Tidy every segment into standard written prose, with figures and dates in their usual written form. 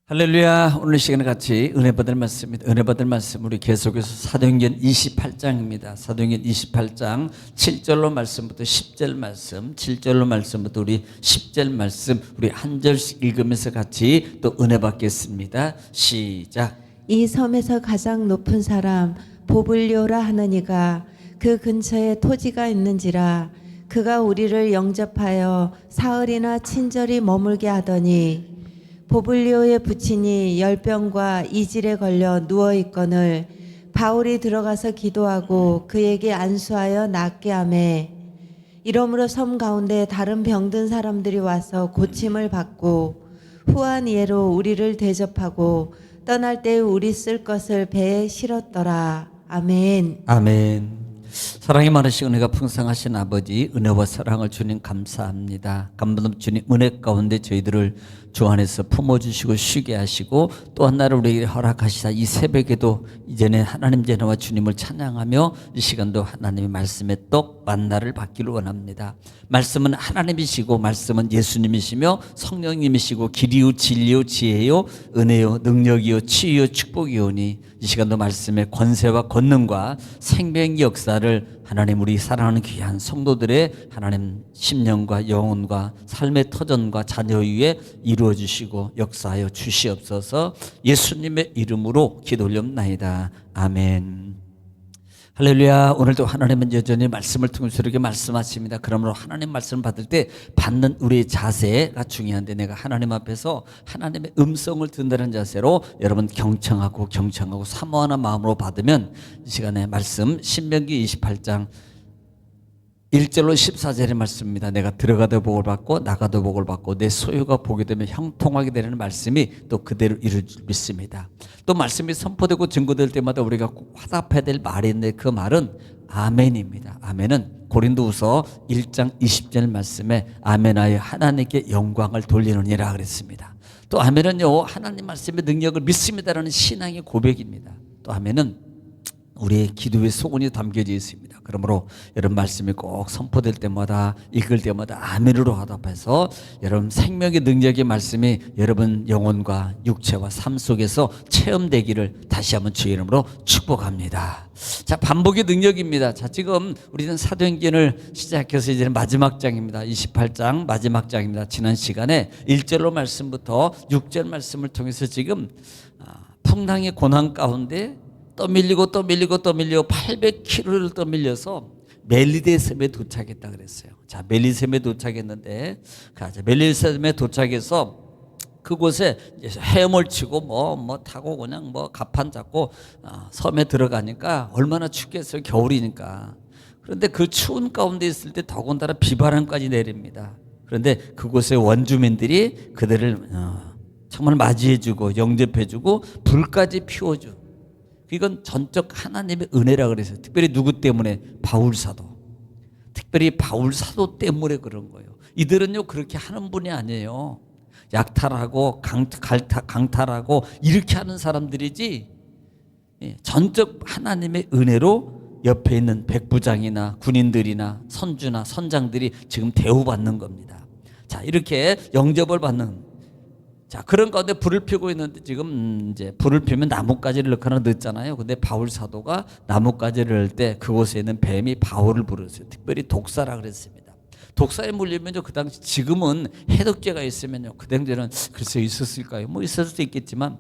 할렐루야. 오늘 시간에 같이 은혜 받을 말씀입니다. 은혜 받을 말씀 우리 계속해서 사도행전 28장입니다. 사도행전 28장 7절로 말씀부터 10절 말씀, 7절로 말씀부터 우리 10절 말씀 우리 한 절씩 읽으면서 같이 또 은혜 받겠습니다. 시작. 이 섬에서 가장 높은 사람 보블리오라 하는 이가 그 근처에 토지가 있는지라 그가 우리를 영접하여 사흘이나 친절히 머물게 하더니 보블리오의 부친이 열병과 이질에 걸려 누워있거늘 바울이 들어가서 기도하고 그에게 안수하여 낫게 하매 이러므로 섬 가운데 다른 병든 사람들이 와서 고침을 받고 후한 예로 우리를 대접하고 떠날 때 우리 쓸 것을 배에 실었더라. 아멘. 아멘. 사랑이 많으시고 은혜가 풍성하신 아버지, 은혜와 사랑을 주님 감사합니다. 감사합니다. 주님 은혜 가운데 저희들을 주 안에서 품어주시고 쉬게 하시고 또 하나를 우리에게 허락하시사 이 새벽에도 이전에 하나님 전화와 주님을 찬양하며 이 시간도 하나님의 말씀에 떡 만나를 받기를 원합니다. 말씀은 하나님이시고 말씀은 예수님이시며 성령님이시고 길이요 진리요 지혜요 은혜요 능력이요 치유요 축복이오니 이 시간도 말씀의 권세와 권능과 생명의 역사를 하나님 우리 사랑하는 귀한 성도들의 하나님 심령과 영혼과 삶의 터전과 자녀 위에 이루어 주시고 역사하여 주시옵소서. 예수님의 이름으로 기도 올려옵나이다. 아멘. 할렐루야. 오늘도 하나님은 여전히 말씀을 통해서 이렇게 말씀하십니다. 그러므로 하나님 말씀을 받을 때 받는 우리의 자세가 중요한데 내가 하나님 앞에서 하나님의 음성을 듣는다는 자세로 여러분 경청하고 사모하는 마음으로 받으면 이 시간에 말씀 신명기 28장 1절로 14절의 말씀입니다. 내가 들어가도 복을 받고 나가도 복을 받고 내 소유가 복이 되면 형통하게 되는 말씀이 또 그대로 이룰 줄 믿습니다. 또 말씀이 선포되고 증거될 때마다 우리가 꼭 화답해야 될 말이 있는데 그 말은 아멘입니다. 아멘은 고린도후서 1장 20절 말씀에 아멘하여 하나님께 영광을 돌리느니라 그랬습니다. 또 아멘은요 하나님 말씀의 능력을 믿습니다라는 신앙의 고백입니다. 또 아멘은 우리의 기도의 소원이 담겨져 있습니다. 그러므로 여러분 말씀이 꼭 선포될 때마다 읽을 때마다 아멘으로 화답해서 여러분 생명의 능력의 말씀이 여러분 영혼과 육체와 삶 속에서 체험되기를 다시 한번 주의 이름으로 축복합니다. 자, 반복의 능력입니다. 자, 지금 우리는 사도행전을 시작해서 이제는 마지막 장입니다. 28장 마지막 장입니다. 지난 시간에 1절로 말씀부터 6절 말씀을 통해서 지금 풍랑의 고난 가운데 떠밀리고 800km를 떠밀려서 멜리데 섬에 도착했다 그랬어요. 자, 멜리데 섬에 도착했는데 멜리데 섬에 도착해서 그곳에 헤엄을 치고 뭐 타고 그냥 가판 잡고 섬에 들어가니까 얼마나 춥겠어요. 겨울이니까. 그런데 그 추운 가운데 있을 때 더군다나 비바람까지 내립니다. 그런데 그곳의 원주민들이 그들을 정말 맞이해주고 영접해주고 불까지 피워주고 이건 전적 하나님의 은혜라 그랬어요. 특별히 누구 때문에? 바울 사도. 특별히 바울 사도 때문에 그런 거예요. 이들은요 그렇게 하는 분이 아니에요. 약탈하고 강탈하고 이렇게 하는 사람들이지 전적 하나님의 은혜로 옆에 있는 백부장이나 군인들이나 선주나 선장들이 지금 대우받는 겁니다. 자, 이렇게 영접을 받는 자, 그런 가운데 불을 피우고 있는데 지금 이제 불을 피우면 나뭇가지를 넣거나 넣잖아요. 근데 바울 사도가 나뭇가지를 넣을 때 그곳에 있는 뱀이 바울을 부르었어요. 특별히 독사라 그랬습니다. 독사에 물리면요, 그 당시 지금은 해독제가 있으면요, 그 당시에는 글쎄 있었을까요? 뭐 있을 수도 있겠지만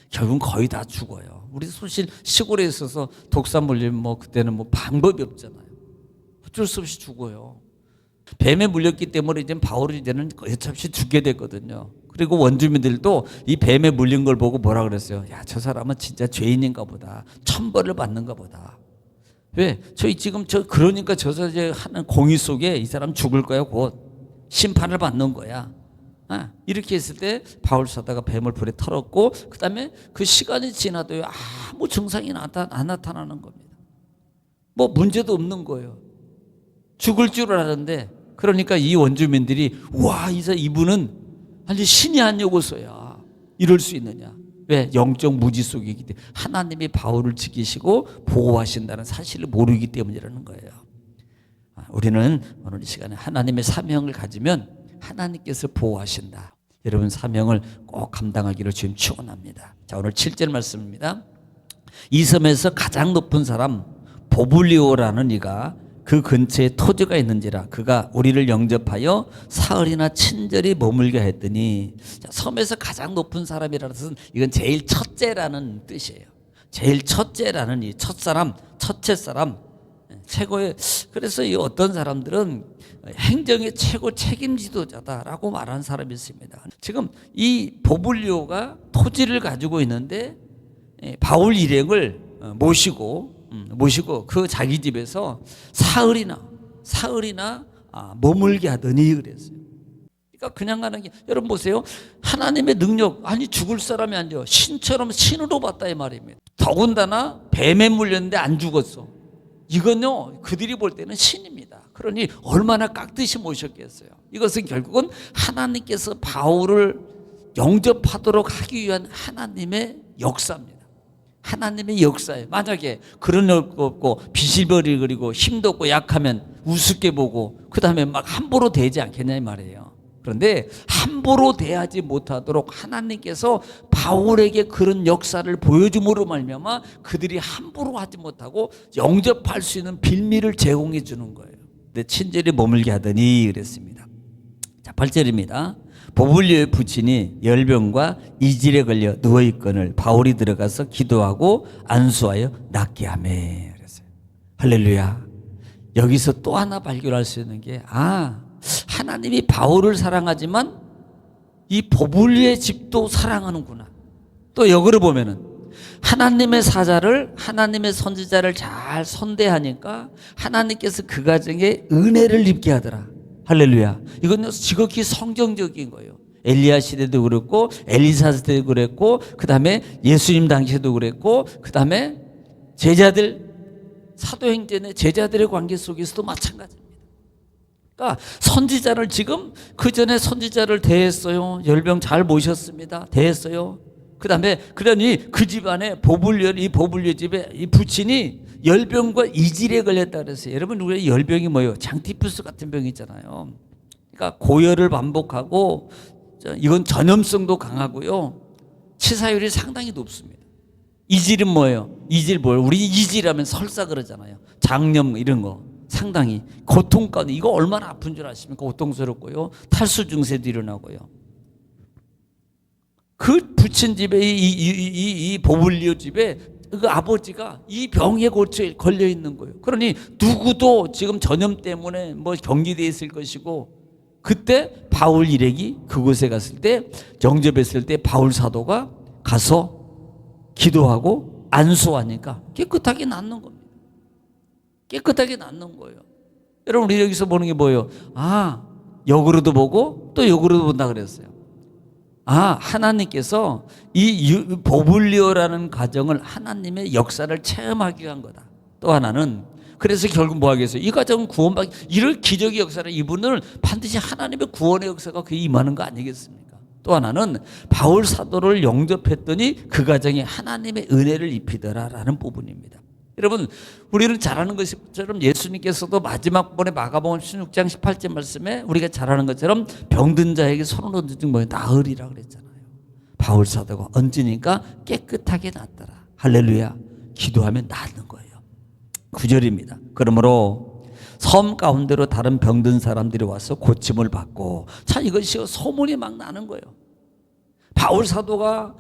결국은 거의 다 죽어요. 우리 사실 시골에 있어서 독사 물리면 뭐 그때는 뭐 방법이 없잖아요. 어쩔 수 없이 죽어요. 뱀에 물렸기 때문에 이제 바울이 이제는 어차피 죽게 됐거든요. 그리고 원주민들도 이 뱀에 물린 걸 보고 뭐라 그랬어요? 야, 저 사람은 진짜 죄인인가 보다. 천벌을 받는가 보다. 왜? 그러니까 저 하는 공의 속에 이 사람 죽을 거야. 곧 심판을 받는 거야. 이렇게 했을 때 바울 사도가 뱀을 불에 털었고 그 다음에 그 시간이 지나도요 아무 증상이 안 나타나는 겁니다. 뭐 문제도 없는 거예요. 죽을 줄 알았는데 그러니까 이 원주민들이 와, 이분은 아니 신이 아니고서야 이럴 수 있느냐. 왜? 영적 무지 속이기 때문에 하나님이 바울을 지키시고 보호하신다는 사실을 모르기 때문이라는 거예요. 우리는 오늘 이 시간에 하나님의 사명을 가지면 하나님께서 보호하신다. 여러분 사명을 꼭 감당하기를 주님 축원합니다. 자, 오늘 7절 말씀입니다. 이 섬에서 가장 높은 사람 보블리오라는 이가 그 근처에 토지가 있는지라 그가 우리를 영접하여 사흘이나 친절히 머물게 했더니, 자, 섬에서 가장 높은 사람이라는 뜻은 이건 제일 첫째라는 뜻이에요. 제일 첫째라는 이 첫사람, 첫째 사람, 최고의. 그래서 이 어떤 사람들은 행정의 최고 책임 지도자다라고 말하는 사람이 있습니다. 지금 이 보블리오가 토지를 가지고 있는데 바울 일행을 모시고 그 자기 집에서 사흘이나 머물게 하더니 그랬어요. 그러니까 그냥 가는 게, 여러분 보세요. 하나님의 능력, 아니 죽을 사람이 아니요 신처럼 신으로 봤다 이 말입니다. 더군다나 뱀에 물렸는데 안 죽었어. 이건요 그들이 볼 때는 신입니다. 그러니 얼마나 깍듯이 모셨겠어요. 이것은 결국은 하나님께서 바울을 영접하도록 하기 위한 하나님의 역사입니다. 하나님의 역사에, 만약에 그런 것 없고 비실거리고 힘도 없고 약하면 우습게 보고 그 다음에 막 함부로 대지 않겠냐 이 말이에요. 그런데 함부로 대하지 못하도록 하나님께서 바울에게 그런 역사를 보여줌으로 말미암아 그들이 함부로 하지 못하고 영접할 수 있는 빌미를 제공해 주는 거예요. 근데 친절히 머물게 하더니 그랬습니다. 자, 8절입니다. 보블리오의 부친이 열병과 이질에 걸려 누워있거늘 바울이 들어가서 기도하고 안수하여 낫게 하며 그랬어요. 할렐루야. 여기서 또 하나 발견할 수 있는 게, 하나님이 바울을 사랑하지만 이 보블리오의 집도 사랑하는구나. 또 역으로 보면은 하나님의 사자를, 하나님의 선지자를 잘 선대하니까 하나님께서 그 가정에 은혜를 입게 하더라. 할렐루야. 이건 지극히 성경적인 거예요. 엘리야 시대도 그랬고 엘리사 시대도 그랬고 그 다음에 예수님 당시에도 그랬고 그 다음에 제자들, 사도행전의 제자들의 관계 속에서도 마찬가지입니다. 그러니까 선지자를, 지금 그 전에 선지자를 대했어요. 열병 잘 모셨습니다. 대했어요. 그 다음에 그러니 그 집안에 이 보블리오 집에 이 부친이 열병과 이질에 걸렸다 그랬어요. 여러분, 우리 열병이 뭐예요? 장티푸스 같은 병이 있잖아요. 그러니까 고열을 반복하고, 이건 전염성도 강하고요, 치사율이 상당히 높습니다. 이질은 뭐예요? 이질 뭐예요? 우리 이질하면 설사 그러잖아요. 장염 이런 거 상당히 고통 가운데, 이거 얼마나 아픈 줄 아십니까? 고통스럽고요, 탈수 증세도 일어나고요. 그 부친 집에 이 보블리오 집에 그 아버지가 이 병에 걸려 있는 거예요. 그러니 누구도 지금 전염 때문에 뭐 격리되어 있을 것이고, 그때 바울 일행이 그곳에 갔을 때, 영접했을 때 바울 사도가 가서 기도하고 안수하니까 깨끗하게 낫는 겁니다. 깨끗하게 낫는 거예요. 여러분, 우리 여기서 보는 게 뭐예요? 역으로도 보고 또 역으로도 본다 그랬어요. 하나님께서 이 보블리오라는 가정을 하나님의 역사를 체험하기 위한 거다. 또 하나는, 그래서 결국 뭐 하겠어요? 이 가정은 구원받기, 이런 기적의 역사를, 이분을 반드시 하나님의 구원의 역사가 그에 임하는 거 아니겠습니까? 또 하나는 바울 사도를 영접했더니 그 가정에 하나님의 은혜를 입히더라라는 부분입니다. 여러분, 우리는 잘 아는 것처럼 예수님께서도 마지막 번에 마가복음 16장 18절 말씀에 우리가 잘 아는 것처럼 병든 자에게 손을 얹은 뭐예요? 나으리라 그랬잖아요. 바울 사도가 얹으니까 깨끗하게 낫더라. 할렐루야. 기도하면 낫는 거예요. 9절입니다. 그러므로 섬 가운데로 다른 병든 사람들이 와서 고침을 받고, 자, 이것이 소문이 막 나는 거예요. 바울 사도가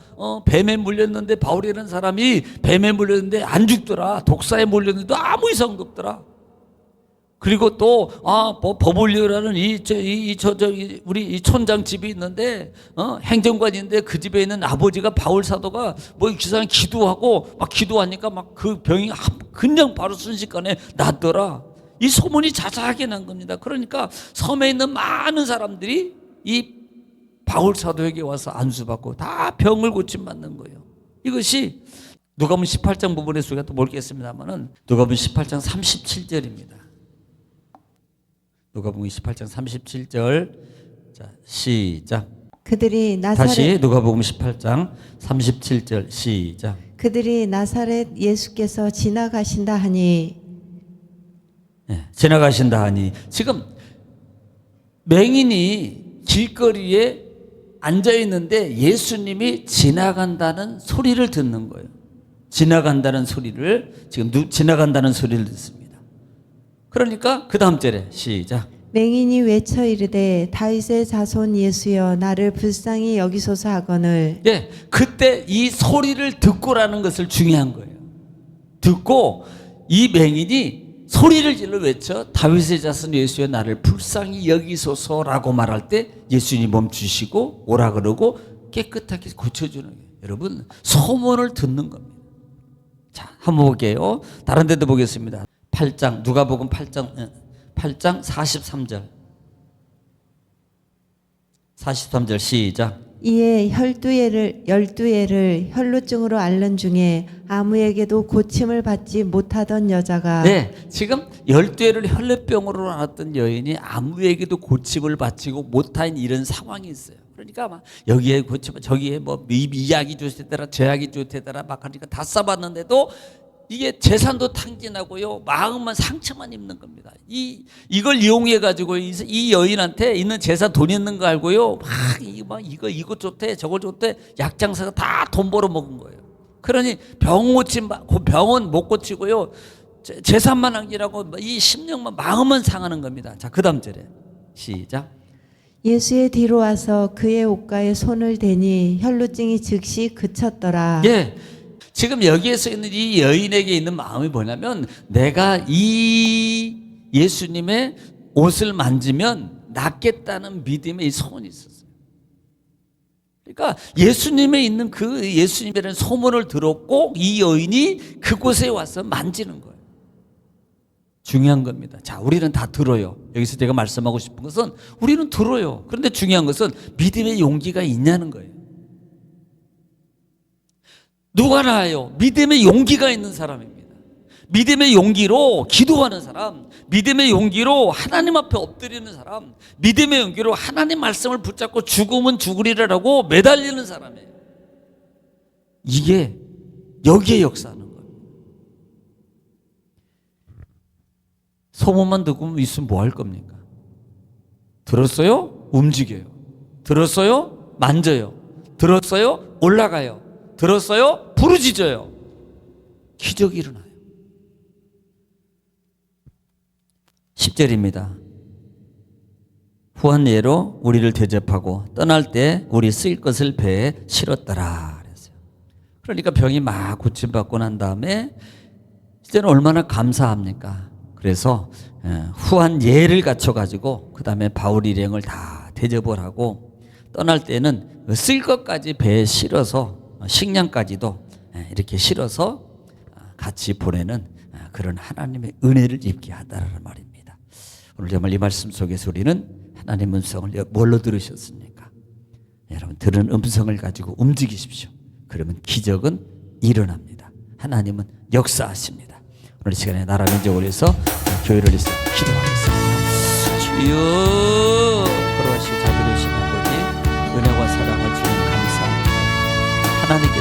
뱀에 물렸는데, 바울이라는 사람이 뱀에 물렸는데 안 죽더라. 독사에 물렸는데 아무 이상도 없더라. 그리고 또 보블리오라는 우리 이 촌장 집이 있는데, 행정관인데 그 집에 있는 아버지가 바울 사도가 뭐 기사님 기도하고 막 기도하니까 막 그 병이 그냥 바로 순식간에 낫더라. 이 소문이 자자하게 난 겁니다. 그러니까 섬에 있는 많은 사람들이 이 바울 사도에게 와서 안수받고 다 병을 고침받는 거예요. 이것이 누가복음 18장 부분에 우리가 또 모르겠습니다만은 누가복음 18장 37절입니다. 누가복음 18장 37절. 자, 시작. 그들이 다시 누가복음 18장 37절 시작. 그들이 나사렛 예수께서 지나가신다 하니, 지나가신다 하니, 지금 맹인이 길거리에 앉아 있는데 예수님이 지나간다는 소리를 듣는 거예요. 지나간다는 소리를 지나간다는 소리를 듣습니다. 그러니까 그 다음 절에 시작. 맹인이 외쳐 이르되 다윗의 자손 예수여 나를 불쌍히 여기소서 하거늘. 네, 그때 이 소리를 듣고라는 것을 중요한 거예요. 듣고 이 맹인이 소리를 질러 외쳐 다윗의 자손 예수여 나를 불쌍히 여기소서라고 말할 때 예수님이 멈추시고 오라 그러고 깨끗하게 고쳐주는 거예요. 여러분, 소문을 듣는 겁니다. 자, 한번 볼게요. 다른 데도 보겠습니다. 8장 누가복음 8장 43절 43절 시작. 이에 열두 해를 혈루증으로 앓는 중에 아무에게도 고침을 받지 못하던 여자가. 네, 지금 12회를 혈루병으로 앓았던 여인이 아무에게도 고침을 받지고 못한 이런 상황이 있어요. 그러니까 막 여기에 고침, 저기에 뭐 이 약이 좋대더라, 저 약이 좋대더라 막 하니까 다 써봤는데도 이게 재산도 탕진하고요, 마음만 상처만 입는 겁니다. 이걸 이용해 가지고 이 여인한테 있는 재산 돈 있는 거 알고요, 이거 좋대, 저거 좋대, 약장사가 다 돈 벌어 먹은 거예요. 그러니 병원 못 고치고요, 재산만 낭비하고 이 심령만 마음은 상하는 겁니다. 자, 그 다음 절에 시작. 예수의 뒤로 와서 그의 옷가에 손을 대니 혈루증이 즉시 그쳤더라. 예. 지금 여기에서 있는 이 여인에게 있는 마음이 뭐냐면, 내가 이 예수님의 옷을 만지면 낫겠다는 믿음의 이 소원이 있었어요. 그러니까 예수님에 있는 그 예수님이라는 소문을 들었고 이 여인이 그곳에 와서 만지는 거예요. 중요한 겁니다. 자, 우리는 다 들어요. 여기서 제가 말씀하고 싶은 것은 우리는 들어요. 그런데 중요한 것은 믿음의 용기가 있냐는 거예요. 누가 나아요? 믿음의 용기가 있는 사람입니다. 믿음의 용기로 기도하는 사람, 믿음의 용기로 하나님 앞에 엎드리는 사람, 믿음의 용기로 하나님 말씀을 붙잡고 죽으면 죽으리라고 매달리는 사람이에요. 이게 여기에 역사하는 거예요. 소문만 듣고 있으면 뭐 할 겁니까? 들었어요? 움직여요. 들었어요? 만져요. 들었어요? 올라가요. 들었어요? 부르짖어요. 기적이 일어나요. 10절입니다. 후한 예로 우리를 대접하고 떠날 때 우리 쓸 것을 배에 실었더라 그랬어요. 그러니까 병이 막 고침받고 난 다음에 이제는 얼마나 감사합니까? 그래서 후한 예를 갖춰가지고 그 다음에 바울 일행을 다 대접을 하고 떠날 때는 쓸 것까지 배에 실어서 식량까지도 이렇게 실어서 같이 보내는 그런 하나님의 은혜를 입게 하다라는 말입니다. 오늘 정말 이 말씀 속에서 우리는 하나님의 음성을 뭘로 들으셨습니까? 여러분, 들은 음성을 가지고 움직이십시오. 그러면 기적은 일어납니다. 하나님은 역사하십니다. 오늘 시간에 나라 민족을 위해서 교회를 위해서 기도하겠습니다. 주여, 거룩하시고 자비로우신 아버지, 은혜와 사랑을 주님 감사합니다. 하나님께